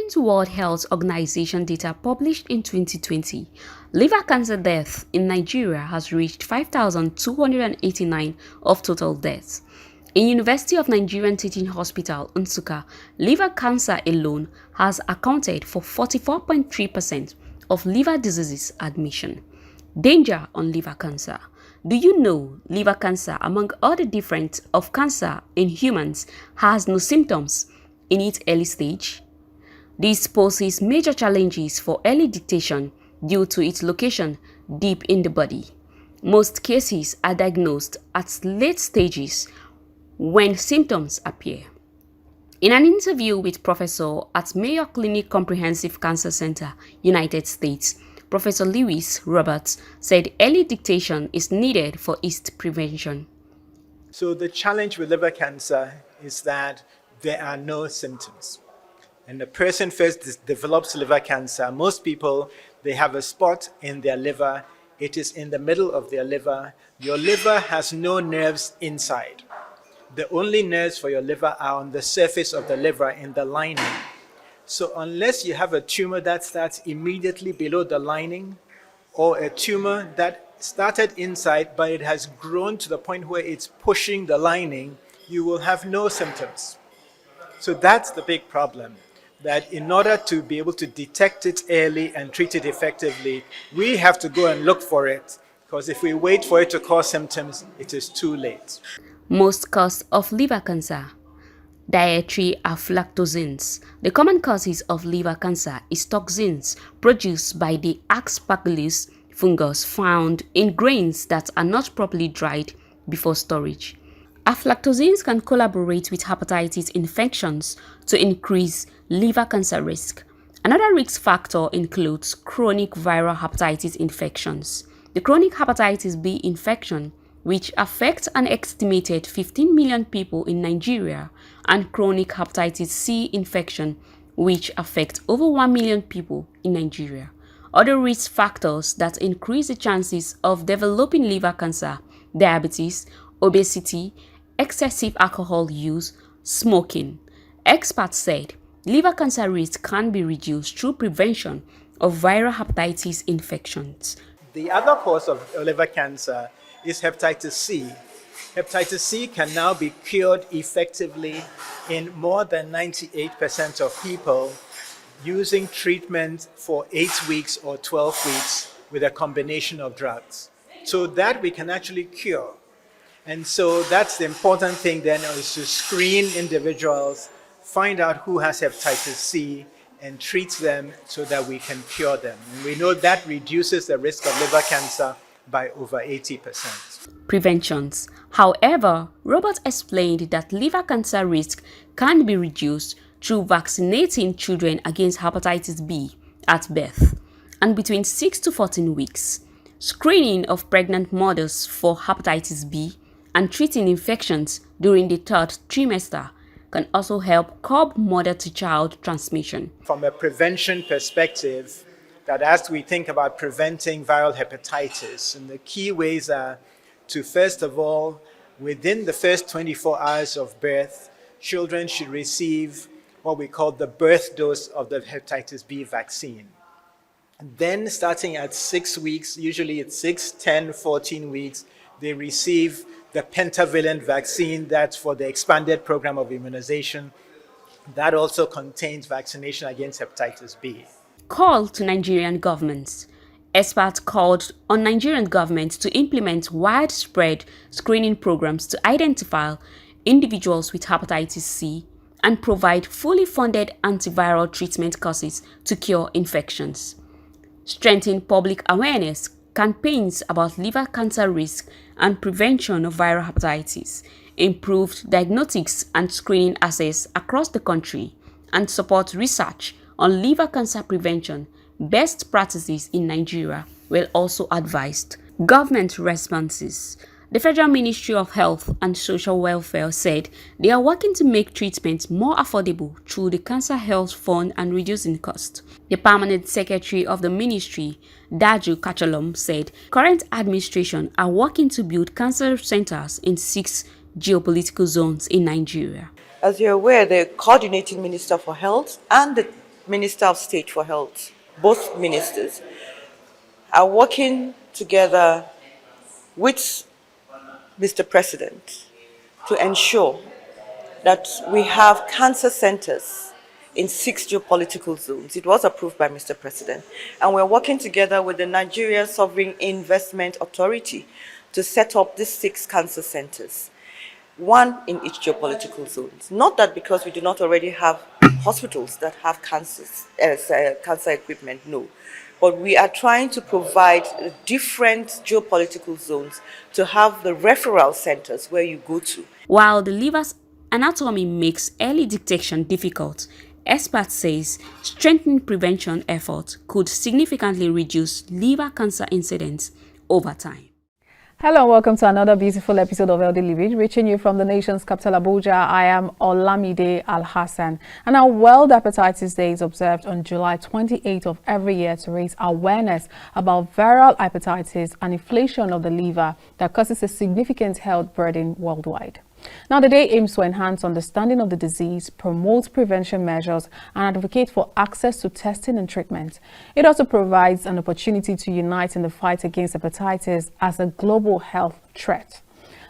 According to World Health Organization data published in 2020, liver cancer deaths in Nigeria has reached 5,289 of total deaths. In University of Nigerian Teaching Hospital, Nsukka, liver cancer alone has accounted for 44.3% of liver diseases admission. Danger on liver cancer. Do you know liver cancer, among other different of cancer in humans, has no symptoms in its early stage? This poses major challenges for early detection due to its location deep in the body. Most cases are diagnosed at late stages when symptoms appear. In an interview with Professor at Mayo Clinic Comprehensive Cancer Center, United States, Professor Lewis Roberts said early detection is needed for its prevention. So the challenge with liver cancer is that there are no symptoms. And the person first develops liver cancer. Most people, they have a spot in their liver. It is in the middle of their liver. Your liver has no nerves inside. The only nerves for your liver are on the surface of the liver in the lining. So unless you have a tumor that starts immediately below the lining, or a tumor that started inside but it has grown to the point where it's pushing the lining, you will have no symptoms. So that's the big problem, that in order to be able to detect it early and treat it effectively, we have to go and look for it, because if we wait for it to cause symptoms, it is too late. Most causes of liver cancer. Dietary aflatoxins. The common causes of liver cancer is toxins produced by the Aspergillus fungus found in grains that are not properly dried before storage. Aflatoxins can collaborate with hepatitis infections to increase liver cancer risk. Another risk factor includes chronic viral hepatitis infections. The chronic hepatitis B infection, which affects an estimated 15 million people in Nigeria, and chronic hepatitis C infection, which affects over 1 million people in Nigeria. Other risk factors that increase the chances of developing liver cancer: diabetes, obesity, excessive alcohol use, smoking. Experts said liver cancer risk can be reduced through prevention of viral hepatitis infections. The other cause of liver cancer is hepatitis C. Hepatitis C can now be cured effectively in more than 98% of people using treatment for 8 weeks or 12 weeks with a combination of drugs. So that we can actually cure. And so that's the important thing then, is to screen individuals, find out who has hepatitis C, and treat them so that we can cure them. And we know that reduces the risk of liver cancer by over 80%. Preventions. However, Robert explained that liver cancer risk can be reduced through vaccinating children against hepatitis B at birth and between 6 to 14 weeks, screening of pregnant mothers for hepatitis B, and treating infections during the 3rd trimester can also help curb mother-to-child transmission. From a prevention perspective, that as we think about preventing viral hepatitis, and the key ways are to, first of all, within the first 24 hours of birth, children should receive what we call the birth dose of the hepatitis B vaccine. And then starting at 6 weeks, usually it's 6, 10, 14 weeks, they receive the pentavalent vaccine. That's for the expanded program of immunization. That also contains vaccination against hepatitis B. Call to Nigerian governments. Experts called on Nigerian governments to implement widespread screening programs to identify individuals with hepatitis C and provide fully funded antiviral treatment courses to cure infections. Strengthen public awareness campaigns about liver cancer risk and prevention of viral hepatitis, improved diagnostics and screening access across the country, and support research on liver cancer prevention. Best practices in Nigeria were also advised. Government responses. The Federal Ministry of Health and Social Welfare said they are working to make treatment more affordable through the Cancer Health Fund and reducing cost. The Permanent Secretary of the Ministry, Daju Kachalom, said current administration are working to build cancer centers in 6 geopolitical zones in Nigeria. As you're aware, the coordinating Minister for Health and the Minister of State for Health, both ministers, are working together with Mr. President to ensure that we have cancer centers in 6 geopolitical zones. It was approved by Mr. President. And we're working together with the Nigeria Sovereign Investment Authority to set up these 6 cancer centers, one in each geopolitical zone. Not that because we do not already have hospitals that have cancer equipment, no. But we are trying to provide different geopolitical zones to have the referral centers where you go to. While the liver's anatomy makes early detection difficult, experts says strengthening prevention efforts could significantly reduce liver cancer incidence over time. Hello and welcome to another beautiful episode of Healthy Living, reaching you from the nation's capital Abuja. I am Olamide Al-Hassan, and our World Hepatitis Day is observed on July 28th of every year to raise awareness about viral hepatitis and inflammation of the liver that causes a significant health burden worldwide. Now, the day aims to enhance understanding of the disease, promote prevention measures, and advocate for access to testing and treatment. It also provides an opportunity to unite in the fight against hepatitis as a global health threat.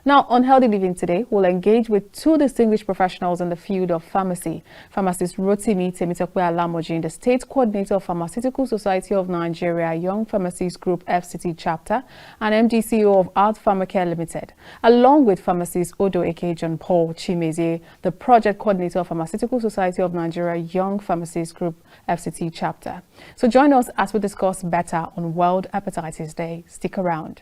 Now, on Healthy Living today, we'll engage with 2 distinguished professionals in the field of pharmacy. Pharmacist Rotimi Temitope Alamojin, the State Coordinator of Pharmaceutical Society of Nigeria Young Pharmacists Group FCT Chapter and MD/CEO of Pharmacare Ltd, along with pharmacist Odo-Eke Johnpaul Chimezie, the Project Coordinator of Pharmaceutical Society of Nigeria Young Pharmacists Group FCT Chapter. So join us as we discuss better on World Hepatitis Day. Stick around.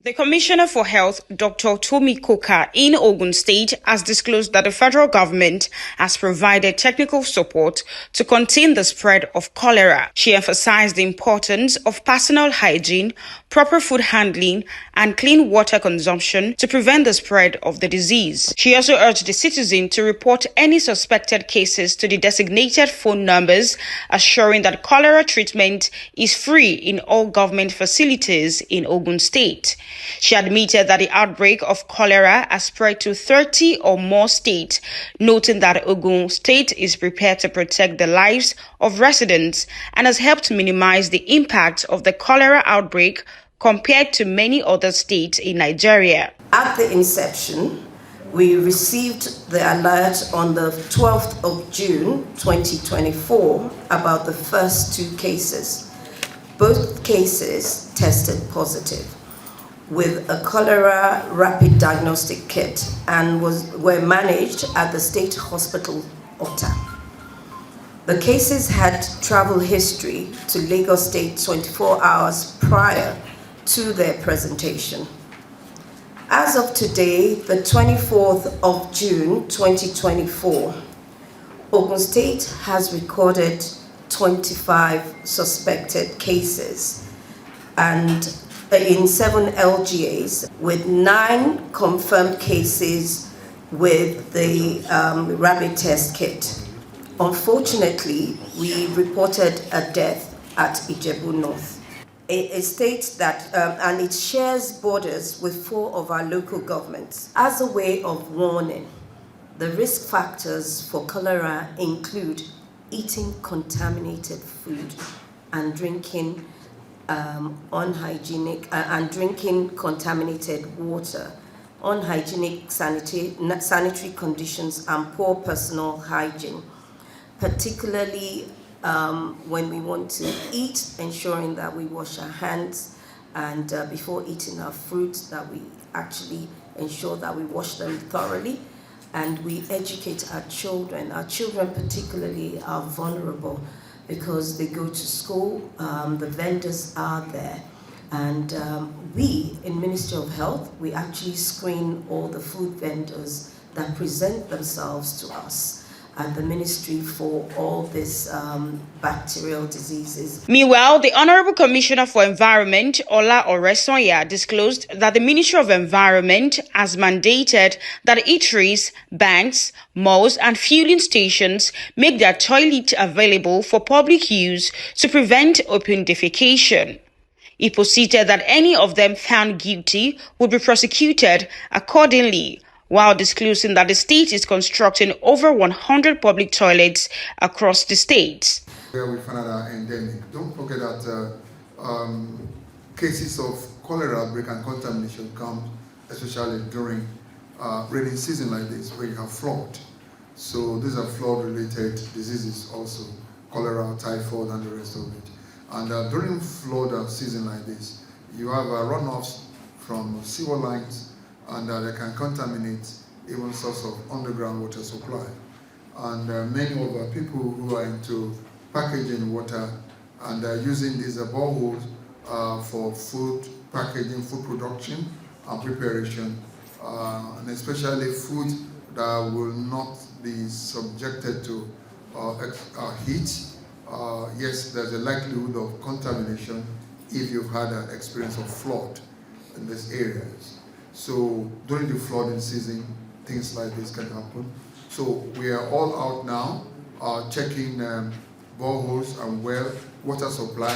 The Commissioner for Health, Dr. Tomi Koka, in Ogun State, has disclosed that the federal government has provided technical support to contain the spread of cholera. She emphasized the importance of personal hygiene, proper food handling, and clean water consumption to prevent the spread of the disease. She also urged the citizen to report any suspected cases to the designated phone numbers, assuring that cholera treatment is free in all government facilities in Ogun State. She admitted that the outbreak of cholera has spread to 30 or more states, noting that Ogun State is prepared to protect the lives of residents and has helped minimize the impact of the cholera outbreak compared to many other states in Nigeria. At the inception, we received the alert on the 12th of June 2024 about the first 2 cases. Both cases tested positive with a cholera rapid diagnostic kit and were managed at the State Hospital Ota. The cases had travel history to Lagos State 24 hours prior to their presentation. As of today, the 24th of June 2024, Ogun State has recorded 25 suspected cases and in 7 LGAs, with 9 confirmed cases with the rapid test kit. Unfortunately, we reported a death at Ijebu North. It states that, and it shares borders with 4 of our local governments. As a way of warning, the risk factors for cholera include eating contaminated food and drinking unhygienic and drinking contaminated water, unhygienic sanitary conditions, and poor personal hygiene, particularly when we want to eat, ensuring that we wash our hands, and before eating our fruits, that we actually ensure that we wash them thoroughly, and we educate our children. Our children particularly are vulnerable because they go to school, the vendors are there, and we in Ministry of Health, we actually screen all the food vendors that present themselves to us at the ministry for all these bacterial diseases. Meanwhile, the Honorable Commissioner for Environment, Ola Oresonya, disclosed that the Ministry of Environment has mandated that eateries, banks, malls, and fueling stations make their toilet available for public use to prevent open defecation. He posited that any of them found guilty would be prosecuted accordingly, while disclosing that the state is constructing over 100 public toilets across the state. Where we find out endemic. Don't forget that cases of cholera outbreak and contamination come especially during rainy season like this, where you have flood. So these are flood-related diseases also, cholera, typhoid, and the rest of it. And during flood season like this, you have runoffs from sewer lines, and they can contaminate even source of underground water supply. And many of the people who are into packaging water and using these boreholes for food packaging, food production and preparation, and especially food that will not be subjected to heat. Yes, there's a likelihood of contamination if you've had an experience of flood in these areas. So during the flooding season, things like this can happen. So we are all out now checking boreholes and well water supply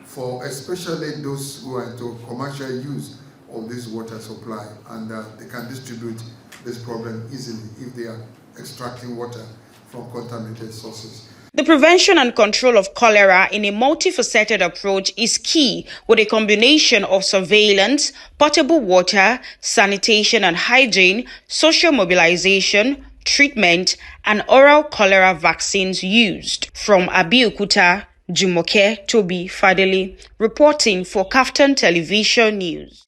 for especially those who are into commercial use of this water supply, and they can distribute this problem easily if they are extracting water from contaminated sources. The prevention and control of cholera in a multifaceted approach is key, with a combination of surveillance, potable water, sanitation and hygiene, social mobilization, treatment, and oral cholera vaccines used. From Abeokuta, Jumoke Toby Fadele, reporting for KAFTAN Television News.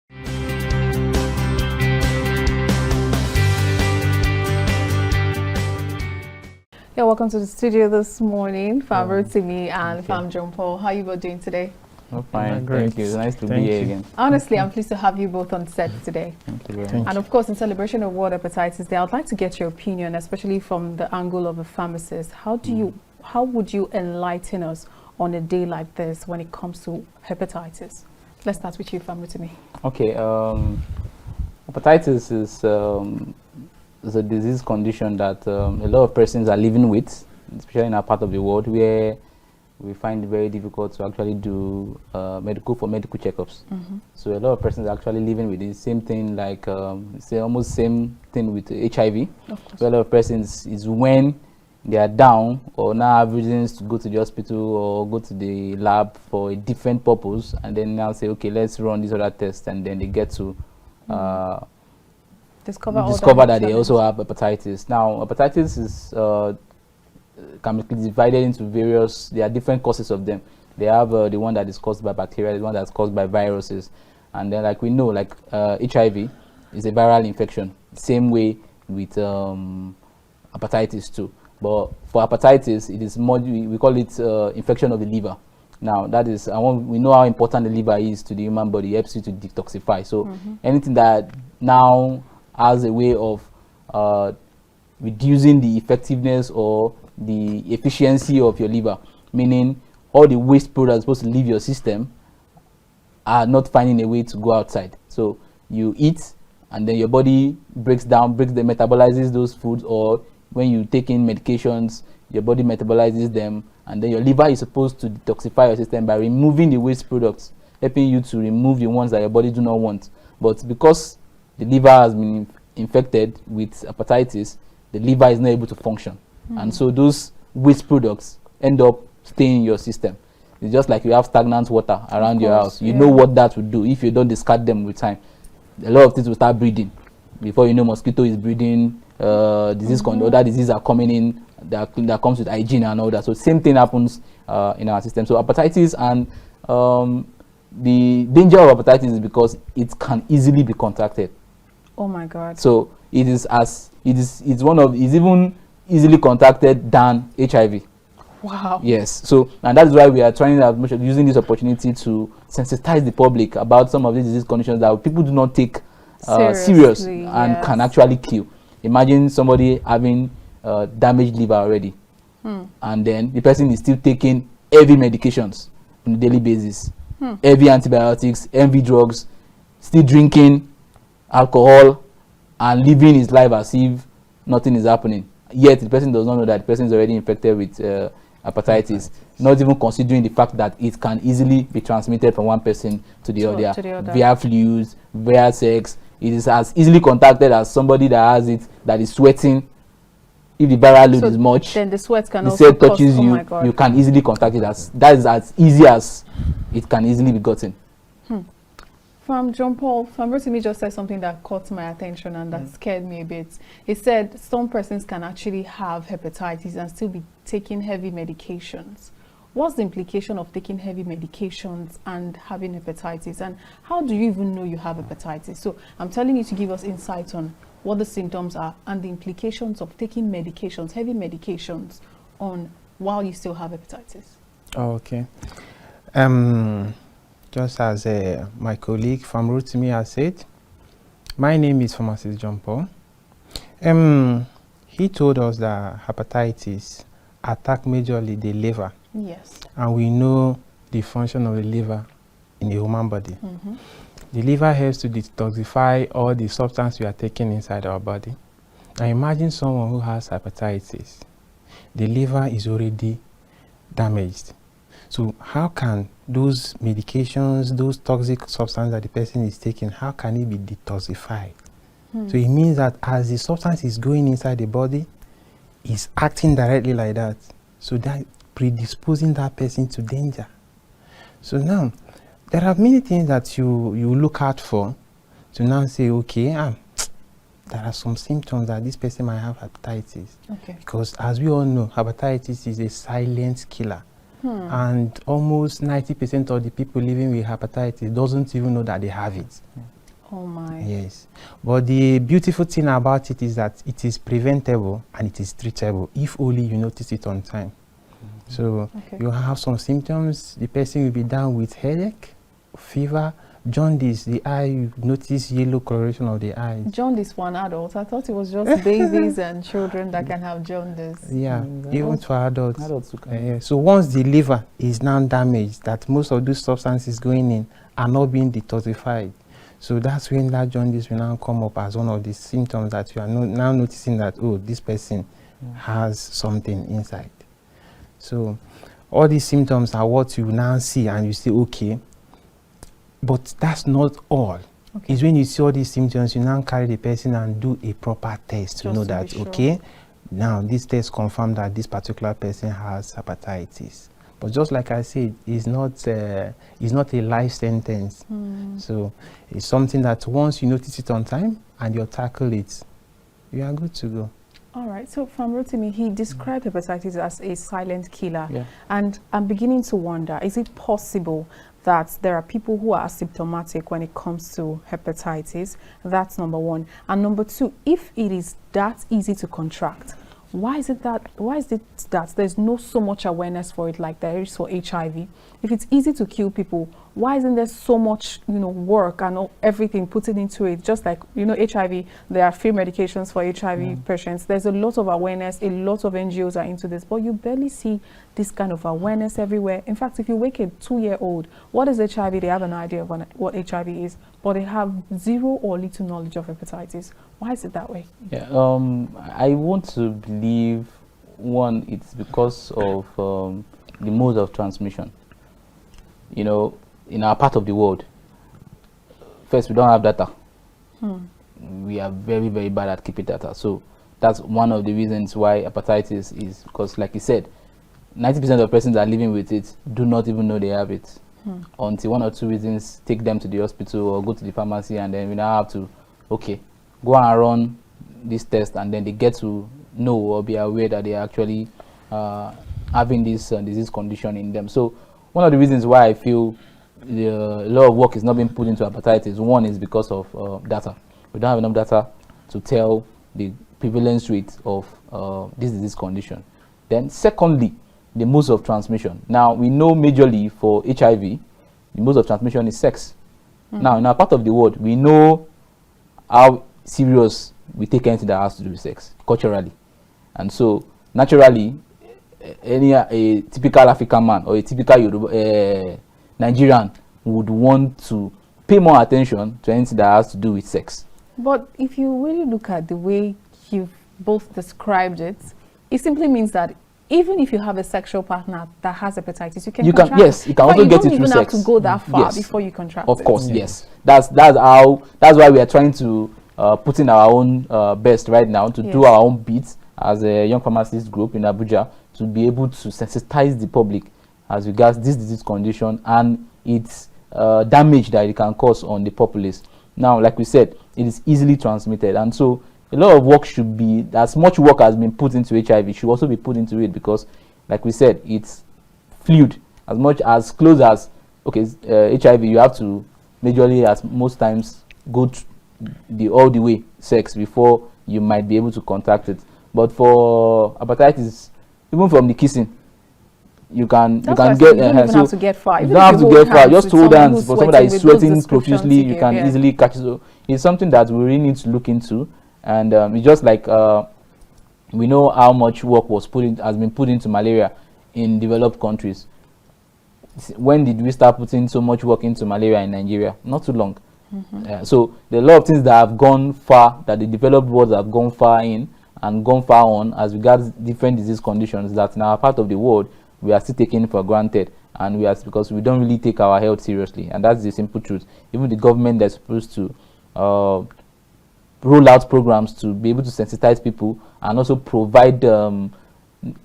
Yeah, welcome to the studio this morning, Pharm Rotimi and Pharm Johnpaul. How are you both doing today? Oh, fine. Thank you. It's nice to be here again. Honestly, I'm pleased to have you both on set today. Thank you very much. And of course, in celebration of World Hepatitis Day, I'd like to get your opinion, especially from the angle of a pharmacist. How would you enlighten us on a day like this when it comes to hepatitis? Let's start with you, Pharm Rotimi. Okay. Hepatitis is a disease condition that a lot of persons are living with, especially in our part of the world where we find it very difficult to actually do medical checkups. So a lot of persons are actually living with the same thing, like almost same thing with HIV. So a lot of persons is when they are down or now have reasons to go to the hospital or go to the lab for a different purpose, and then now say, okay, let's run this other test, and then they get to discover that they also have hepatitis. Now, hepatitis is can be divided into various. There are different causes of them. They have the one that is caused by bacteria, the one that's caused by viruses, and then, like we know, like HIV is a viral infection. Same way with hepatitis too. But for hepatitis, it is more. We call it infection of the liver. Now, that is, we know how important the liver is to the human body. It helps you to detoxify. So anything that now has a way of reducing the effectiveness or the efficiency of your liver, meaning all the waste products supposed to leave your system are not finding a way to go outside. So you eat, and then your body metabolizes those foods, or when you take in medications, your body metabolizes them, and then your liver is supposed to detoxify your system by removing the waste products, helping you to remove the ones that your body do not want. But because the liver has been infected with hepatitis, the liver is not able to function. And so those waste products end up staying in your system. It's just like you have stagnant water around your house. You know what that would do if you don't discard them with time. A lot of things will start breeding. Before you know, mosquito is breeding, other diseases are coming in that comes with hygiene and all that. So same thing happens in our system. So hepatitis, and the danger of hepatitis is because it can easily be contracted. Oh my God. So it's even easily contracted than HIV. Wow. Yes. So, and that is why we are trying as much using this opportunity to sensitize the public about some of these disease conditions that people do not take serious and can actually kill. Imagine somebody having damaged liver already, and then the person is still taking heavy medications on a daily basis, heavy antibiotics, heavy drugs, still drinking alcohol and living his life as if nothing is happening. Yet the person does not know that the person is already infected with hepatitis, not even considering the fact that it can easily be transmitted from one person to the other via fluids, via sex. It is as easily contacted as somebody that has it, that is sweating. If the viral load is much, then the sweat can the also sweat touches you, you can easily contact it. That is as easy as it can easily be gotten. From Johnpaul, Rotimi just said something that caught my attention and that scared me a bit. He said some persons can actually have hepatitis and still be taking heavy medications. What's the implication of taking heavy medications and having hepatitis? And how do you even know you have hepatitis? So I'm telling you to give us insight on what the symptoms are and the implications of taking medications, heavy medications, on while you still have hepatitis. Oh, okay. Just as my colleague from Rotimi has said, my name is Pharmacist Johnpaul. He told us that hepatitis attack majorly the liver. Yes. And we know the function of the liver in the human body. The liver helps to detoxify all the substance we are taking inside our body. Now imagine someone who has hepatitis. The liver is already damaged. So how can those medications, those toxic substances that the person is taking, how can it be detoxified? So it means that as the substance is going inside the body, it's acting directly like that. So that predisposing that person to danger. So now, there are many things that you look out for to now say, okay, there are some symptoms that this person might have hepatitis. Okay. Because as we all know, hepatitis is a silent killer. And almost 90% of the people living with hepatitis doesn't even know that they have it. Oh my. Yes. But the beautiful thing about it is that it is preventable and it is treatable if only you notice it on time. So you have some symptoms, the person will be down with headache, fever, jaundice, the eye, you notice yellow coloration of the eyes. Jaundice for an adult? I thought it was just babies and children that can have jaundice. Yeah, even for adults. So once the liver is now damaged, that most of those substances going in are not being detoxified. So that's when that jaundice will now come up as one of the symptoms that you are now noticing that, oh, this person has something inside. So all these symptoms are what you now see and you say, okay, but that's not all. It's when you see all these symptoms, you now carry the person and do a proper test to know that, okay, now this test confirms that this particular person has hepatitis. But just like I said, it's not a life sentence. So it's something that once you notice it on time and you tackle it, you are good to go. All right. So from Rotimi, he described hepatitis as a silent killer. And I'm beginning to wonder, is it possible that there are people who are asymptomatic when it comes to hepatitis? That's number one. And number two, if it is that easy to contract, why is it that there's no so much awareness for it like there is for HIV? If it's easy to kill people, why isn't there so much, work and everything put into it? Just like, HIV, there are free medications for HIV patients. There's a lot of awareness. A lot of NGOs are into this, but you barely see this kind of awareness everywhere. In fact, if you wake a 2-year-old, what is HIV? They have an idea of what HIV is, but they have zero or little knowledge of hepatitis. Why is it that way? Yeah, I want to believe, one, it's because of the mode of transmission. In our part of the world, first, we don't have data. We are very, very bad at keeping data. So that's one of the reasons why hepatitis is, because like you said, 90% of persons that are living with it do not even know they have it. Until one or two reasons take them to the hospital or go to the pharmacy, and then we now have to, go and run this test, and then they get to know or be aware that they are actually having this disease condition in them. So one of the reasons why I feel a lot of work is not being put into hepatitis, one is because of data. We don't have enough data to tell the prevalence rate of this disease condition. Then secondly, the modes of transmission. Now we know majorly for HIV, the modes of transmission is sex. Now in our part of the world, we know how serious we take anything that has to do with sex culturally, and so naturally, a typical African man or a typical Nigerian would want to pay more attention to anything that has to do with sex. But if you really look at the way you've both described it, it simply means that even if you have a sexual partner that has hepatitis, you can you contract can, yes, it. you can also get it through You don't even have sex. to go that far Yes. before you contract Of it. course, yes. That's why we are trying to put in our own best right now to do our own bit as a young pharmacist group in Abuja to be able to sensitize the public as regards this disease condition and its damage that it can cause on the populace. Now, like we said, it is easily transmitted, and so a lot of work should be, as much work has been put into HIV, should also be put into it, because, like we said, it's fluid. As much as close as, okay, HIV, you have to majorly, as most times, go all the way sex before you might be able to contact it. But for hepatitis, even from the kissing, you can get. You don't even have to get far. You don't have to get far. Just hold hands. For someone that is sweating profusely, you can easily catch it. So it's something that we really need to look into. And it's just like we know how much work has been put into malaria in developed countries. When did we start putting so much work into malaria in Nigeria? Not too long. So there are a lot of things that have gone far, that the developed world have gone far in and gone far on as regards different disease conditions that in our part of the world we are still taking for granted, and because we don't really take our health seriously, and that's the simple truth. Even the government that's supposed to roll out programs to be able to sensitize people and also provide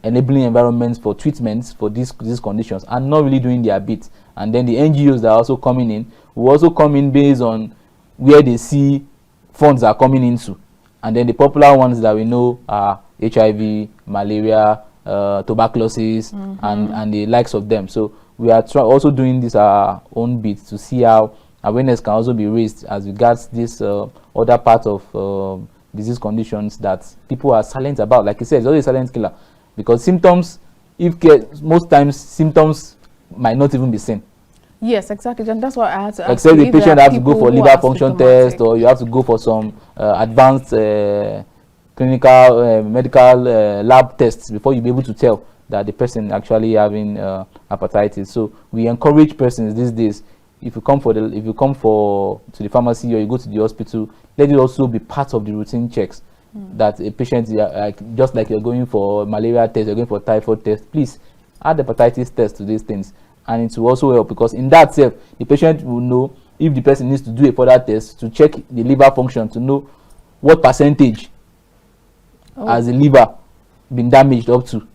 enabling environments for treatments for these conditions are not really doing their bit. And then the NGOs that are also coming in will also come in based on where they see funds are coming into, and then the popular ones that we know are HIV, malaria, tuberculosis, and the likes of them. So we are also doing this our own bit to see how awareness can also be raised as regards this other part of disease conditions that people are silent about. Like you said, it's always a silent killer, because symptoms, most times symptoms might not even be seen. Yes, exactly. And that's why I had to ask. Except the patient have to go for liver function test, or you have to go for some advanced clinical medical lab tests before you be able to tell that the person actually having hepatitis. So we encourage persons these days, if you come to the pharmacy or you go to the hospital, let it also be part of the routine checks. That a patient, just like you're going for malaria test, you're going for typhoid test, please add the hepatitis test to these things, and it will also help, because in that self the patient will know if the person needs to do a further test to check the liver function to know what percentage has the liver been damaged up to.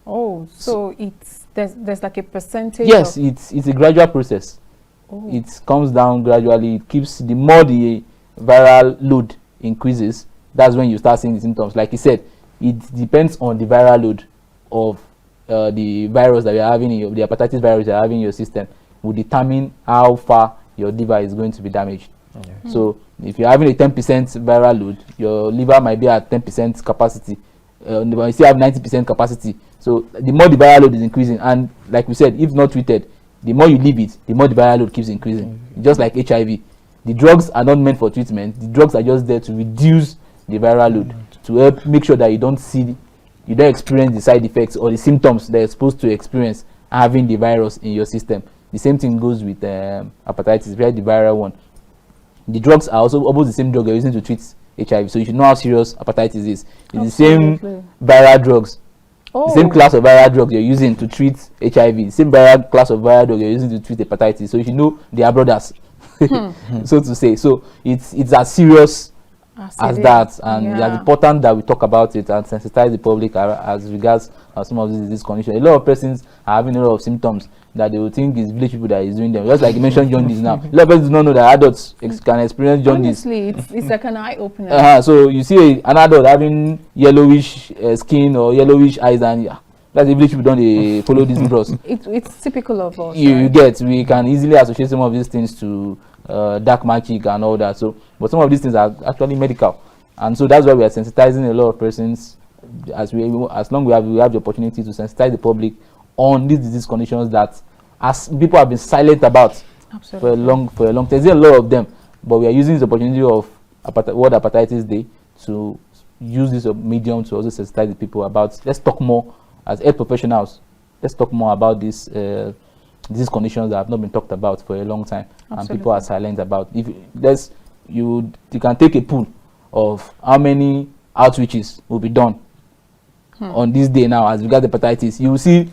Oh, so there's like a percentage. Yes, it's a gradual process. It comes down gradually. It keeps, the more the viral load increases, that's when you start seeing the symptoms. Like you said, it depends on the viral load of the virus that you're having in the hepatitis virus you're having in your system will determine how far your liver is going to be damaged. So if you're having a 10% viral load, your liver might be at 10% capacity. You still have 90% capacity. So the more the viral load is increasing, and like we said, if not treated, the more you leave it, the more the viral load keeps increasing. Just like HIV, the drugs are not meant for treatment. The drugs are just there to reduce the viral load, to help make sure that you don't experience the side effects or the symptoms that you're supposed to experience having the virus in your system. The same thing goes with hepatitis, very the viral one. The drugs are also almost the same drug you're using to treat HIV, so you should know how serious hepatitis is. It's the same viral drugs. The same class of viral drugs you're using to treat HIV, the same viral class of viral drugs you're using to treat hepatitis. So you should know they are brothers, so to say. So it's as serious as that, and it's important that we talk about it and sensitize the public as regards some of these conditions. A lot of persons are having a lot of symptoms that they will think is village people that is doing them. Just like you mentioned jaundice now. A lot of persons do not know that adults can experience jaundice. Honestly, it's like an eye opener. So you see an adult having yellowish skin or yellowish eyes, and that's the village people don't follow these bros. It's typical of us. We can easily associate some of these things to dark magic and all that. So, but some of these things are actually medical, and so that's why we are sensitizing a lot of persons as long as we have the opportunity to sensitize the public on these disease conditions that as people have been silent about for a long time. There's a lot of them, but we are using this opportunity of World Hepatitis Day to use this medium to also sensitize the people about. Let's talk more as health professionals. Let's talk more about these conditions that have not been talked about for a long time, and people are silent about. If you can take a pool of how many outreaches will be done on this day now as regards hepatitis. You will see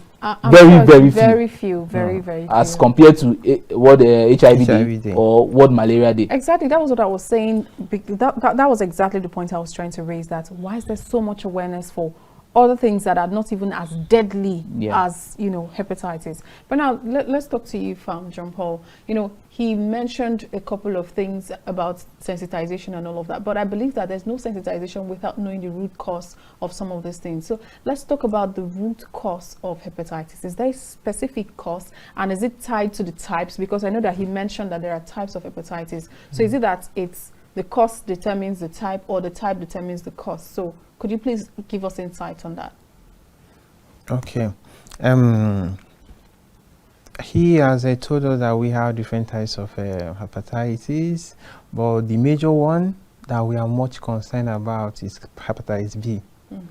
very few, very few. As compared to what HIV Day or World Malaria Day. Exactly, that was what I was saying. That was exactly the point I was trying to raise. That why is there so much awareness for other things that are not even as deadly as, you know, hepatitis? But now let's talk to you, Johnpaul. You know, he mentioned a couple of things about sensitization and all of that, but I believe that there's no sensitization without knowing the root cause of some of these things. So let's talk about the root cause of hepatitis. Is there a specific cause, and is it tied to the types? Because I know that he mentioned that there are types of hepatitis. So is it that it's the cause determines the type, or the type determines the cause? So could you please give us insight on that? Okay. He has told us that we have different types of hepatitis, but the major one that we are much concerned about is hepatitis B,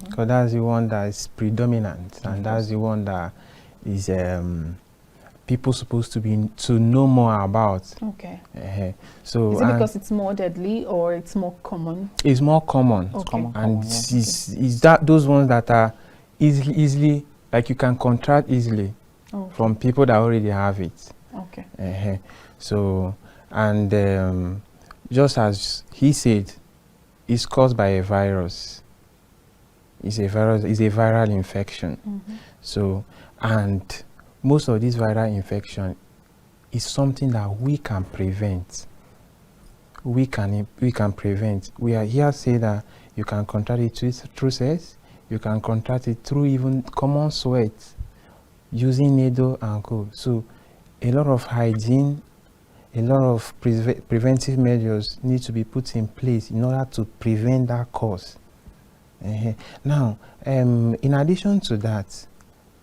because that's the one that is predominant, and that's the one that is people supposed to know more about. Okay. So is it because it's more deadly, or it's more common? It's more common. Okay. It's common. And is that those ones that are easily, like you can contract easily from people that already have it. Okay. So, and just as he said, it's caused by a virus. It's a viral infection. So, and most of this viral infection is something that we can prevent. We can prevent. We are here say that you can contract it through sex, you can contract it through even common sweat, using needle and co. So a lot of hygiene, a lot of preventive measures need to be put in place in order to prevent that cause. Now, in addition to that,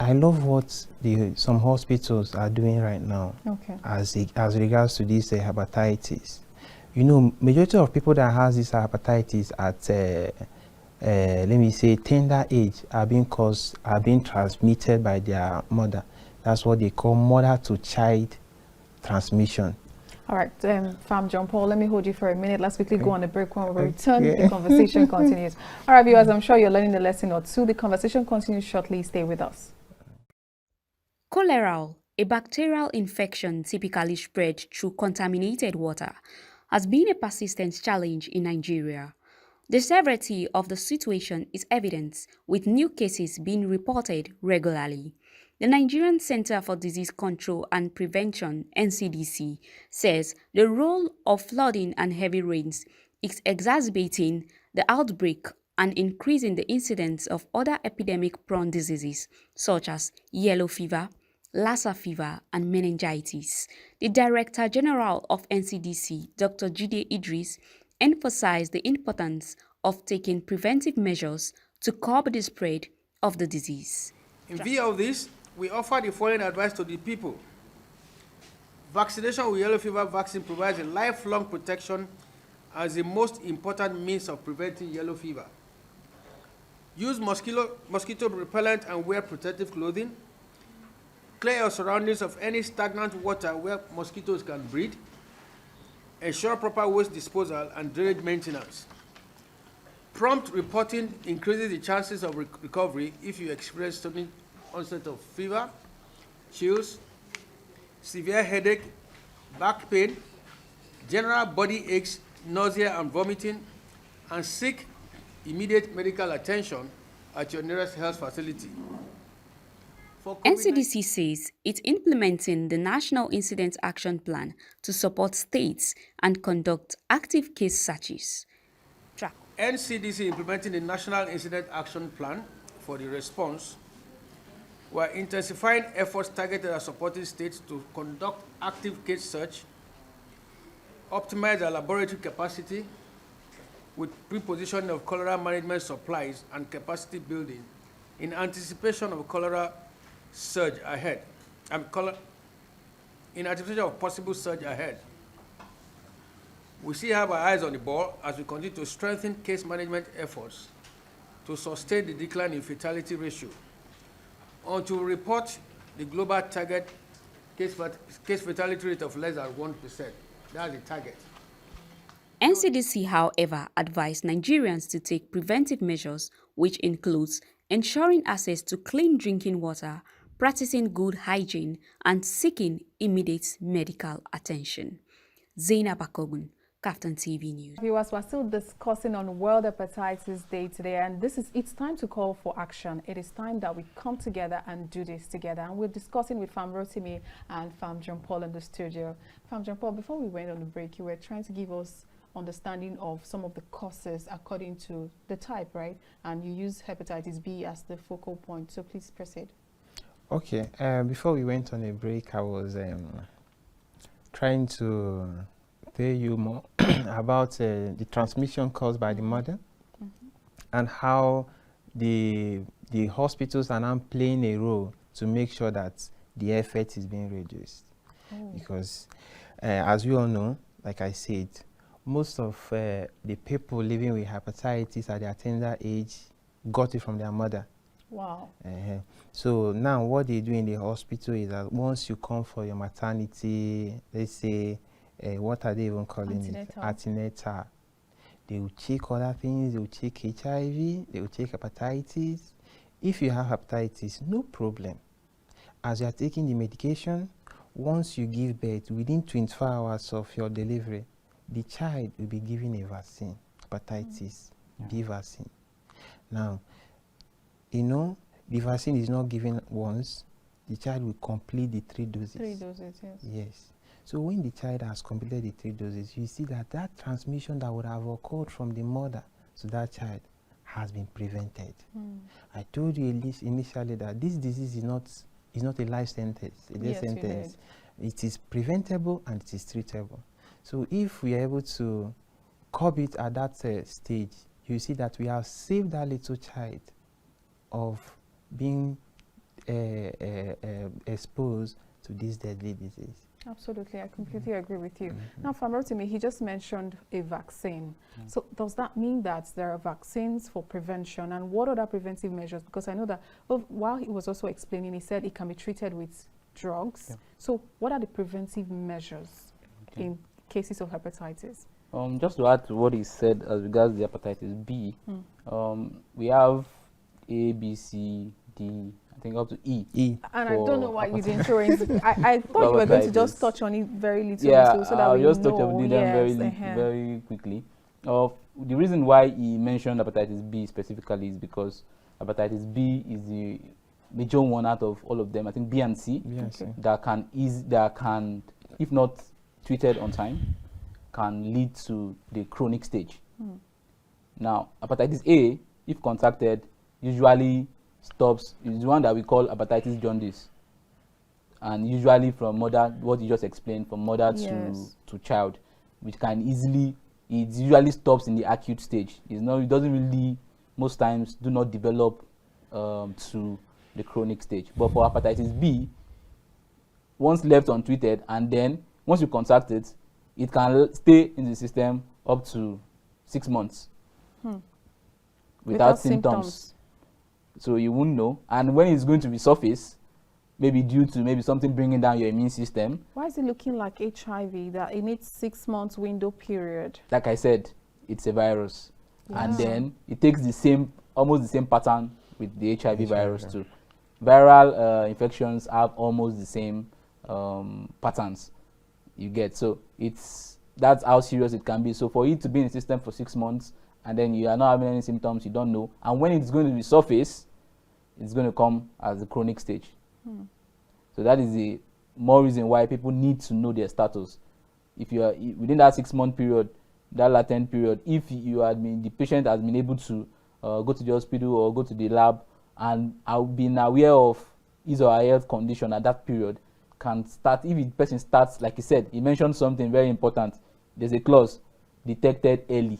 I love what some hospitals are doing right now as regards to this hepatitis. You know, majority of people that has this hepatitis at let me say tender age are being transmitted by their mother. That's what they call mother to child transmission. All right, Johnpaul, let me hold you for a minute. Let's quickly go on a break. When we return, the conversation continues. All right, viewers, I'm sure you're learning a lesson or two. The conversation continues shortly. Stay with us. Cholera, a bacterial infection typically spread through contaminated water, has been a persistent challenge in Nigeria. The severity of the situation is evident, with new cases being reported regularly. The Nigerian Center for Disease Control and Prevention, NCDC, says the role of flooding and heavy rains is exacerbating the outbreak and increasing the incidence of other epidemic-prone diseases such as yellow fever, Lassa fever, and meningitis. The Director General of NCDC, Dr. Jide Idris, emphasized the importance of taking preventive measures to curb the spread of the disease. In view of this, we offer the following advice to the people. Vaccination with yellow fever vaccine provides a lifelong protection as the most important means of preventing yellow fever. Use mosquito repellent and wear protective clothing. Clear your surroundings of any stagnant water where mosquitoes can breed. Ensure proper waste disposal and drainage maintenance. Prompt reporting increases the chances of recovery if you experience sudden onset of fever, chills, severe headache, back pain, general body aches, nausea and vomiting, and seek immediate medical attention at your nearest health facility. NCDC says it's implementing the National Incident Action Plan to support states and conduct active case searches. NCDC implementing the National Incident Action Plan for the response. We're intensifying efforts targeted at supporting states to conduct active case search, optimize their laboratory capacity with pre-positioning of cholera management supplies and capacity building in anticipation of cholera surge ahead, in anticipation of possible surge ahead. We still have our eyes on the ball as we continue to strengthen case management efforts to sustain the decline in fatality ratio, or to report the global target case fatality rate of less than 1%. That's the target. NCDC, however, advised Nigerians to take preventive measures, which includes ensuring access to clean drinking water, practicing good hygiene, and seeking immediate medical attention. Zainab Akogun, KAFTAN TV News. Viewers, we're still discussing on World Hepatitis Day today, and it's time to call for action. It is time that we come together and do this together. And we're discussing with Pharm Rotimi and Pharm Johnpaul in the studio. Pharm Johnpaul, before we went on the break, you were trying to give us understanding of some of the causes according to the type, right? And you use hepatitis B as the focal point. So please proceed. Okay. Before we went on a break, I was trying to tell you more about the transmission caused by the mother, and how the hospitals are now playing a role to make sure that the effect is being reduced. Because as we all know, like I said, most of the people living with hepatitis at their tender age got it from their mother. Wow. So now what they do in the hospital is that once you come for your maternity, let's say, what are they even calling it? Antenatal. They will check other things, they will check HIV, they will check hepatitis. If you have hepatitis, no problem. As you are taking the medication, once you give birth, within 24 hours of your delivery, the child will be given a vaccine, hepatitis B vaccine. Now, you know, the vaccine is not given once. The child will complete the 3 doses. 3 doses, yes. Yes. So when the child has completed the 3 doses, you see that that transmission that would have occurred from the mother to that child has been prevented. I told you initially that this disease is not a life sentence, a death sentence. It is preventable and it is treatable. So if we are able to curb it at that stage, you see that we have saved that little child of being exposed to this deadly disease. Absolutely, I completely agree with you. Now, Pharm Rotimi, he just mentioned a vaccine. So does that mean that there are vaccines for prevention, and what other preventive measures? Because I know that while he was also explaining, he said it can be treated with drugs. So what are the preventive measures in cases of hepatitis? Just to add to what he said as regards the hepatitis B, we have A, B, C, D, I think up to E. And I don't know why you didn't throw in. I thought you were going to just touch on it very little, so that we just know. Touch on them very quickly. The reason why he mentioned hepatitis B specifically is because hepatitis B is the major one out of all of them. I think B and C that can, if not treated on time, can lead to the chronic stage. Now, hepatitis A, if contracted, usually stops, is the one that we call hepatitis jaundice, and usually from mother, what you just explained, from mother to child, which can easily, it usually stops in the acute stage. It doesn't really, most times, do not develop to the chronic stage. But for hepatitis B, once left untreated, and then once you contract it, it can stay in the system up to 6 months without symptoms. So you won't know. And when it's going to resurface, maybe due to something bringing down your immune system. Why is it looking like HIV, that it needs 6 months window period? Like I said, it's a virus. And then it takes almost the same pattern with the HIV virus too. Viral infections have almost the same patterns you get. So that's how serious it can be. So for it to be in the system for 6 months, and then you are not having any symptoms, you don't know. And when it's going to resurface, it's going to come as a chronic stage. So that is the more reason why people need to know their status. If you are within that 6 month period, that latent period, if the patient has been able to go to the hospital or go to the lab and have been aware of his or her health condition at that period, can start, if the person starts, like he said, he mentioned something very important. There's a clause, detected early.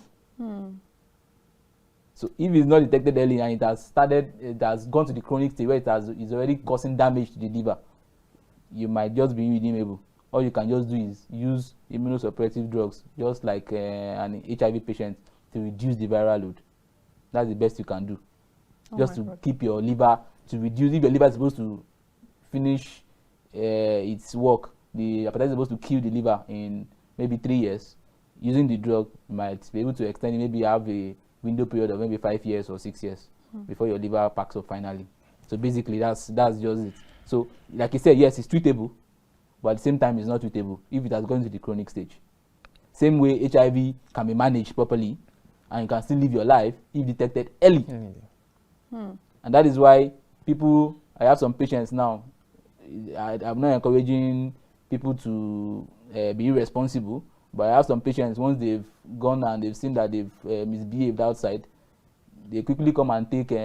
So if it's not detected early and it has gone to the chronic stage where it's already causing damage to the liver, you might just be irredeemable. All you can just do is use immunosuppressive drugs, just like an HIV patient, to reduce the viral load. That's the best you can do. Just to keep your liver, to reduce, if your liver is supposed to finish its work, the hepatitis is supposed to kill the liver in maybe 3 years. Using the drug, you might be able to extend it, maybe have a window period of maybe 5 years or 6 years before your liver packs up finally. So basically, that's just it. So like you said, yes, it's treatable, but at the same time, it's not treatable if it has gone to the chronic stage. Same way HIV can be managed properly, and you can still live your life if detected early. And that is why I have some patients now. I'm not encouraging people to be irresponsible, but I have some patients, once they've gone and they've seen that they've misbehaved outside, they quickly come and take these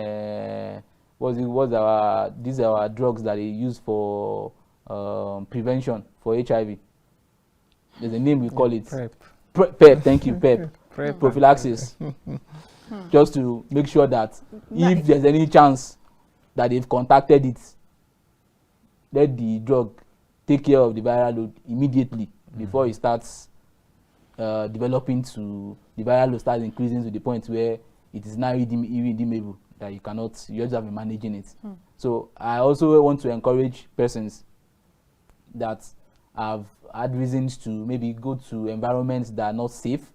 are our drugs that they use for prevention for HIV. There's a name we call it. PrEP. Thank you, PrEP. Prophylaxis. Just to make sure that if there's any chance that they've contacted it, let the drug take care of the viral load immediately before it starts developing to the viral load starts increasing to the point where it is now irredeemable, that you just have been managing it. So I also want to encourage persons that have had reasons to maybe go to environments that are not safe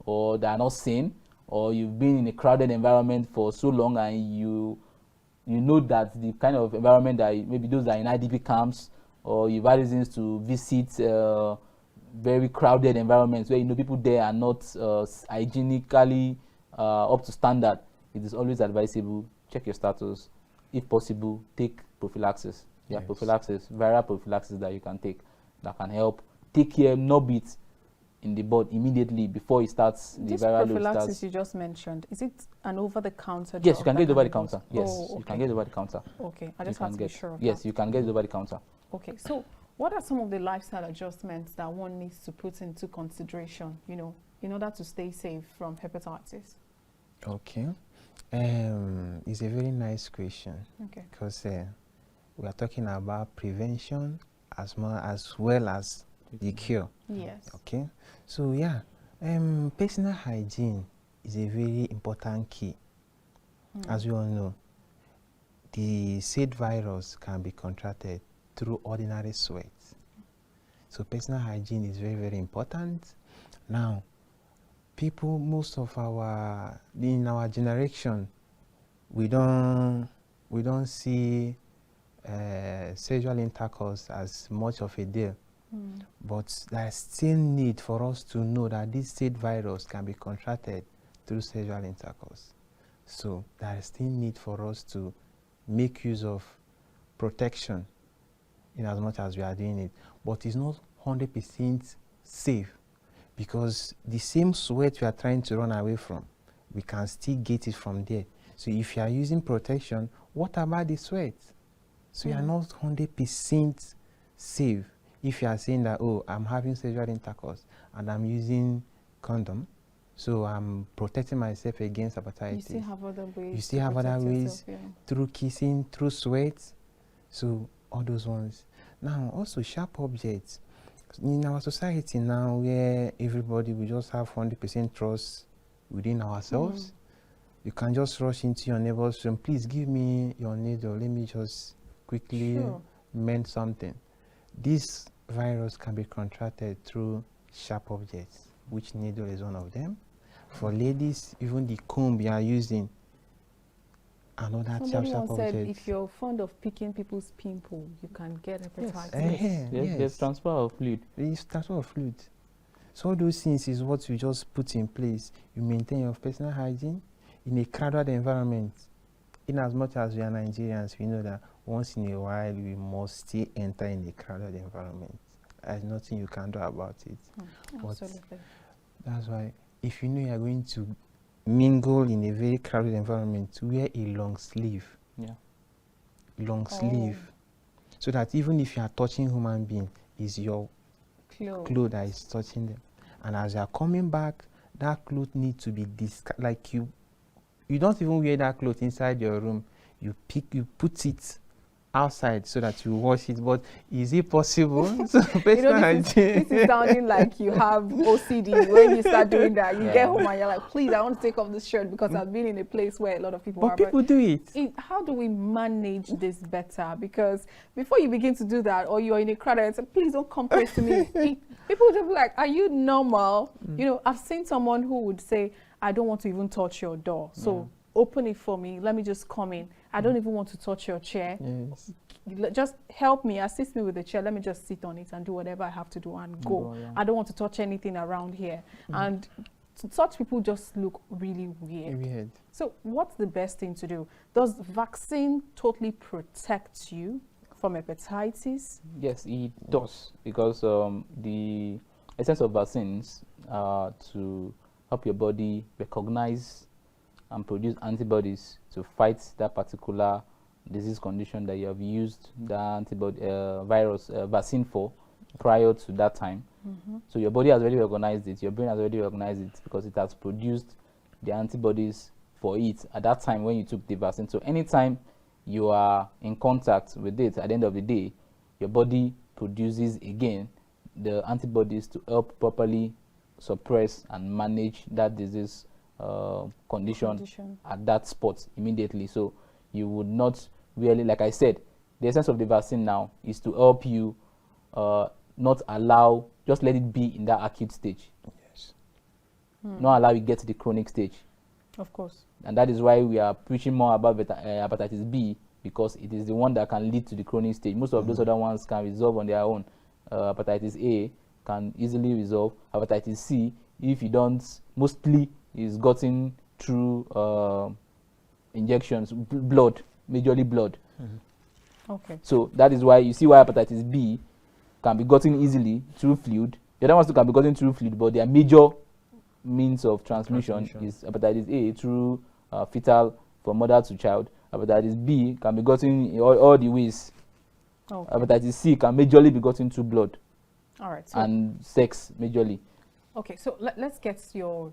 or that are not sane, or you've been in a crowded environment for so long and you know that the kind of environment that maybe those that are in IDP camps, or you've had reasons to visit very crowded environments where people there are not hygienically up to standard, it is always advisable, check your status. If possible, take prophylaxis. Prophylaxis, viral prophylaxis that you can take that can help take care, knob it in the bud immediately before it starts. The viral load starts. This prophylaxis you just mentioned, is it an over-the-counter drug? Yes, you can get it over the counter. Yes, you can get it over the counter. Okay, I just have to be sure of that. Yes, you can get it over the counter. Okay, so what are some of the lifestyle adjustments that one needs to put into consideration, in order to stay safe from hepatitis? Okay, it's a very nice question. Okay. Because we are talking about prevention as well as the cure. Yes. Okay, so personal hygiene is a very important key. As we all know, the said virus can be contracted through ordinary sweat. So personal hygiene is very, very important. Now, most of in our generation, we don't see sexual intercourse as much of a deal. But there's still need for us to know that this said virus can be contracted through sexual intercourse. So there is still need for us to make use of protection in as much as we are doing it. But it's not 100% safe, because the same sweat we are trying to run away from, we can still get it from there. So if you are using protection, what about the sweat? So you are not 100% safe. If you are saying that, oh, I'm having sexual intercourse and I'm using condom, so I'm protecting myself against hepatitis. You still have other ways. You still have other ways, through kissing, through sweat, so all those ones. Now, also sharp objects. In our society now, where everybody will just have 100% trust within ourselves, you can just rush into your neighbor's room. Please give me your needle. Let me just quickly mend something. This virus can be contracted through sharp objects, which needle is one of them. For ladies, even the comb you are using, another sharp object. If you're fond of picking people's pimple, you can get hepatitis. Yes. There's transfer of fluid. It's transfer of fluid. So all those things is what you just put in place. You maintain your personal hygiene in a crowded environment. In as much as we are Nigerians, we know that once in a while we must still enter in a crowded environment. There's nothing you can do about it. Absolutely. That's why if you know you are going to mingle in a very crowded environment, wear a long sleeve. Long sleeve. So that even if you are touching human being, it's your clothes that is touching them. And as you are coming back, that cloth needs to be like you don't even wear that cloth inside your room. You put it outside so that you wash it. But is it possible? So this is sounding like you have OCD. When you start doing that, you get home and you're like, please, I want to take off this shirt because I've been in a place where a lot of people are. But people do it. How do we manage this better? Because before you begin to do that, or you're in a crowd and say, please don't come close to me. People will be like, are you normal? I've seen someone who would say, I don't want to even touch your door. So open it for me. Let me just come in. I don't even want to touch your chair. Yes. Just help me, assist me with the chair. Let me just sit on it and do whatever I have to do and go. I don't want to touch anything around here. And such people just look really weird. So what's the best thing to do? Does vaccine totally protect you from hepatitis? Yes, it does, because the essence of vaccines are to help your body recognize and produce antibodies to fight that particular disease condition that you have used the antibody vaccine for prior to that time. So your body has already recognized it, your brain has already recognized it, because it has produced the antibodies for it at that time when you took the vaccine. So anytime you are in contact with it, at the end of the day, your body produces again the antibodies to help properly suppress and manage that disease condition at that spot immediately. So you would not really, like I said, the essence of the vaccine now is to help you not allow, just let it be in that acute stage. Yes. Not allow it get to the chronic stage. Of course. And that is why we are preaching more about hepatitis B, because it is the one that can lead to the chronic stage. Most of those other ones can resolve on their own. Hepatitis A can easily resolve. Hepatitis C, if you don't, mostly is gotten through injections, blood, majorly blood. Okay. So that is why you see why hepatitis B can be gotten easily through fluid. The other ones too can be gotten through fluid, but their major means of transmission is hepatitis A through fetal, from mother to child. Hepatitis B can be gotten all the ways. Okay. Hepatitis C can majorly be gotten through blood. All right. So And sex majorly. okay, so let's get your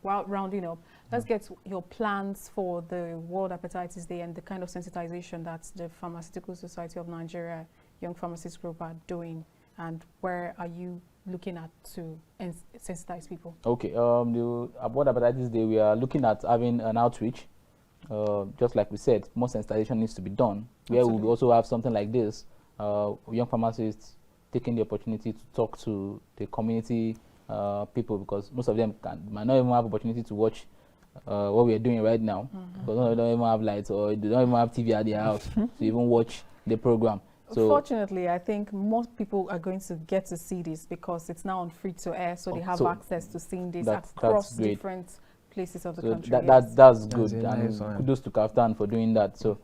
rounding up. Let's get your plans for the World Hepatitis Day and the kind of sensitization that the Pharmaceutical Society of Nigeria Young Pharmacists Group are doing, and where are you looking at to sensitize people? Okay, the World Hepatitis Day, we are looking at having an outreach. Just like we said, more sensitization needs to be done. Where we will also have something like this, young pharmacists taking the opportunity to talk to the community people, because most of them might not even have opportunity to watch what we are doing right now, because they don't even have lights, or they don't even have TV at their house to even watch the program. So fortunately, I think most people are going to get to see this because it's now on free to air, so they have access to seeing this across different places of the country. That's good, and kudos to KAFTAN for doing that. So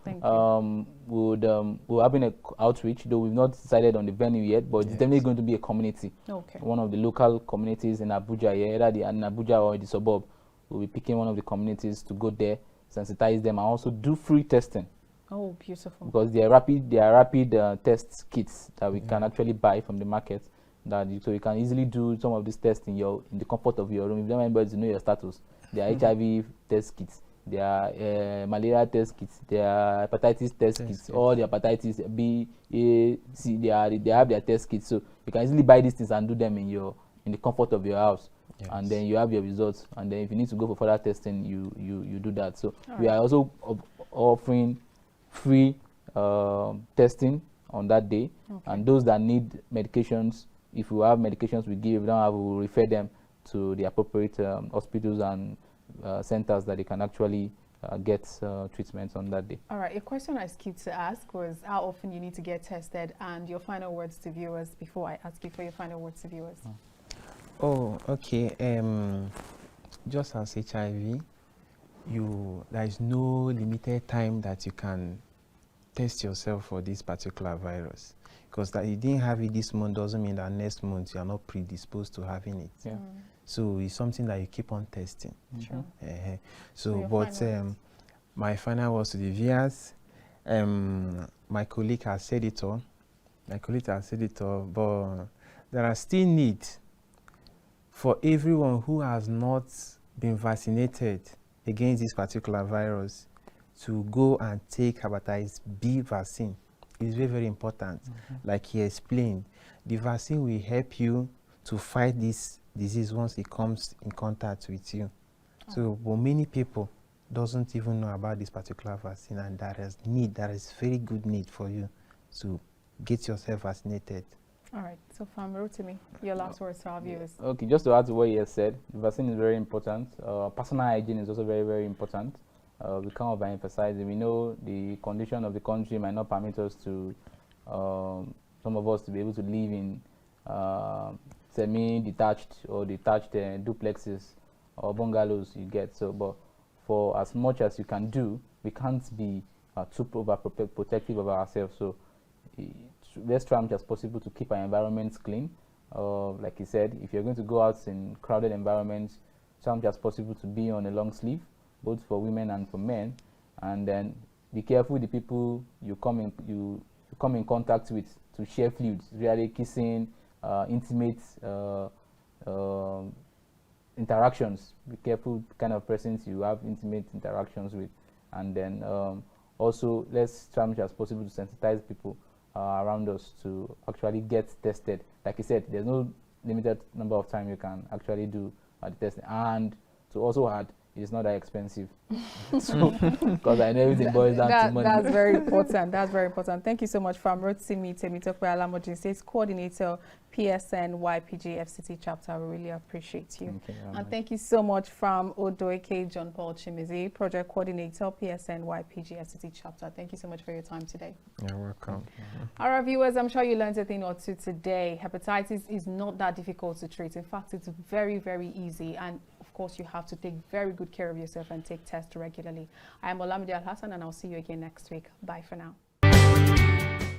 we're having an outreach, though we've not decided on the venue yet, but it's definitely going to be a community. Okay. One of the local communities in Abuja, either in Abuja or the suburb, we'll be picking one of the communities to go there, sensitize them, and also do free testing. Oh, beautiful. Because they are rapid test kits that we can actually buy from the market. So you can easily do some of these tests in the comfort of your room. If you don't want anybody to know your status, there are HIV test kits, there are malaria test kits, there are hepatitis test kits, all the hepatitis B, A, C, they have their test kits. So you can easily buy these things and do them in the comfort of your house. Yes. And then you have your results. And then if you need to go for further testing, you do that. So we are also offering free testing on that day, and those that need medications, if we have medications we give, if we don't have, we will refer them to the appropriate hospitals and centers that they can actually get treatments on that day. All right, a question I skipped to ask was how often you need to get tested, and your final words to viewers before I ask you for your final words to viewers. Oh, okay. Just as HIV, there is no limited time that you can test yourself for this particular virus, because that you didn't have it this month doesn't mean that next month you are not predisposed to having it. Yeah. So it's something that you keep on testing. Sure. So but my final words to the viewers, my colleague has said it all. But there are still needs for everyone who has not been vaccinated against this particular virus to go and take hepatitis B vaccine. It's very, very important. Like he explained, the vaccine will help you to fight this disease once it comes in contact with you. So, but many people doesn't even know about this particular vaccine, and there is very good need for you to get yourself vaccinated. All right, so Pharm, Rotimi, your last words to our viewers. Okay, just to add to what you have said, the vaccine is very important. Personal hygiene is also very, very important. We can't overemphasize it. We know the condition of the country might not permit us to, some of us to be able to live in semi-detached or detached duplexes or bungalows you get. So, but for as much as you can do, we can't be too protective of ourselves. So let's try as much as possible to keep our environments clean. Like you said, if you're going to go out in crowded environments, try as much as possible to be on a long sleeve, both for women and for men. And then be careful with the people you come in contact with to share fluids, really kissing, intimate interactions. Be careful the kind of persons you have intimate interactions with. And then also let's try as much as possible to sensitize people around us to actually get tested. Like I said, there's no limited number of time you can actually do the testing, and to also add, it's not that expensive. So, because I know everything boils down to money. That's very important. That's very important. Thank you so much, Pharm. Rotimi Temitope Alamojin, States Coordinator, PSN-YPG FCT chapter. We really appreciate you. And thank you so much from Odo-Eke Johnpaul Chimezie, Project Coordinator, PSN-YPG FCT chapter. Thank you so much for your time today. You're welcome. All right, viewers, I'm sure you learned a thing or two today. Hepatitis is not that difficult to treat. In fact, it's very, very easy. And of course, you have to take very good care of yourself and take tests regularly. I am Olamide Alhassan, and I'll see you again next week. Bye for now.